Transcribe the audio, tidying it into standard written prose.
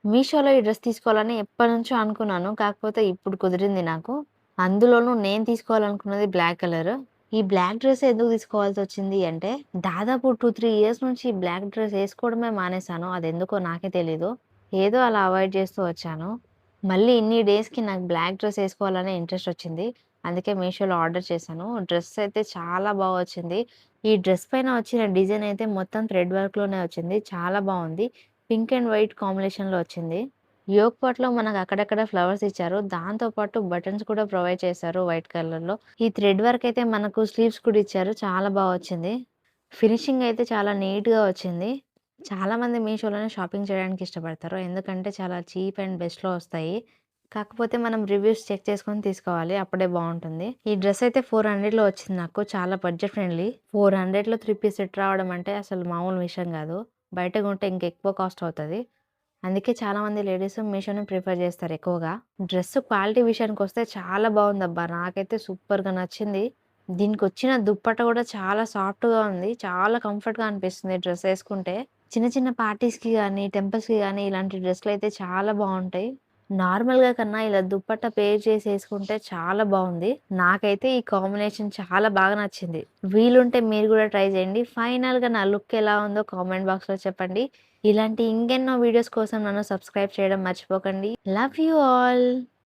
మీషోలో ఈ డ్రెస్ తీసుకోవాలని ఎప్పటినుంచో అనుకున్నాను. కాకపోతే ఇప్పుడు కుదిరింది నాకు. అందులోనూ నేను తీసుకోవాలనుకున్నది బ్లాక్ కలర్. ఈ బ్లాక్ డ్రెస్ ఎందుకు తీసుకోవాల్సొచ్చింది అంటే, దాదాపు 2, 3 ఇయర్స్ నుంచి ఈ బ్లాక్ డ్రెస్ ఏసుకోవడమే మానేశాను. అదెందుకో నాకే తెలీదు. ఏదో అలా అవాయిడ్ చేస్తూ వచ్చాను. మళ్ళీ ఇన్ని డేస్‌కి నాకు బ్లాక్ డ్రెస్ ఏసుకోవాలనే ఇంట్రెస్ట్ వచ్చింది. అందుకే మీషోలో ఆర్డర్ చేశాను. డ్రెస్ అయితే చాలా బా వచ్చింది. ఈ డ్రెస్ పైన వచ్చిన డిజైన్ అయితే మొత్తం థ్రెడ్ వర్క్‌లోనే వచ్చింది. చాలా బావుంది. పింక్ అండ్ వైట్ కాంబినేషన్‌లో వచ్చింది. యోగ్ పార్ట్‌లో మనకు అక్కడక్కడ ఫ్లవర్స్ ఇచ్చారు. దాంతో పాటు బటన్స్ కూడా ప్రొవైడ్ చేశారు వైట్ కలర్‌లో. ఈ థ్రెడ్ వర్క్ అయితే మనకు స్లీవ్స్ కూడా ఇచ్చారు. చాలా బా వచ్చింది. ఫినిషింగ్ అయితే చాలా నీట్‌గా వచ్చింది. చాలామంది మీషోలోనే షాపింగ్ చేయడానికి ఇష్టపడతారు. ఎందుకంటే చాలా చీప్ అండ్ బెస్ట్‌లో వస్తాయి. కాకపోతే మనం రివ్యూస్ చెక్ చేసుకొని తీసుకోవాలి. అప్పుడే బావుంటుంది. ఈ డ్రెస్ అయితే 400లో వచ్చింది నాకు. చాలా బడ్జెట్ ఫ్రెండ్లీ. 400లో 3 పీస్ సెట్ రావడం అంటే అసలు మామూలు విషయం గాదు. బయట కొంటే ఇంకెక్కువ కాస్ట్ అవుతది. అందుకే చాలామంది లేడీస్ మీషోని ప్రిఫర్ చేస్తారు ఎక్కువగా. డ్రెస్ క్వాలిటీ విషయానికొస్తే చాలా బావుందబ్బా! నాకైతే సూపర్‌గా నచ్చింది. దీనికొచ్చిన దుప్పట్ట గూడా చాలా సాఫ్ట్‌గా ఉంది. చాలా కంఫర్ట్‌గా అనిపిస్తుంది డ్రెస్ ఏసుకుంటే. చిన్న చిన్న పార్టీస్‌కి గానీ, టెంపుల్స్‌కి గానీ ఇలాంటి డ్రెస్‌లయితే చాలా బావుంటాయి. నార్మల్‌గా కన్నా ఇలా దుప్పట్ట పేర్ చేసి ఏసుకుంటే చాలా బావుంది. నాకైతే ఈ కాంబినేషన్ చాలా బాగా నచ్చింది. వీలుంటే మీరు గూడా ట్రై చేయండి. ఫైనల్‌గా నా లుక్ ఎలా ఉందో కామెంట్ బాక్స్‌లో చెప్పండి. ఇలాంటి ఇంకెన్నో వీడియోస్ కోసం నన్ను సబ్స్క్రైబ్ చేయడం మర్చిపోకండి. Love you all.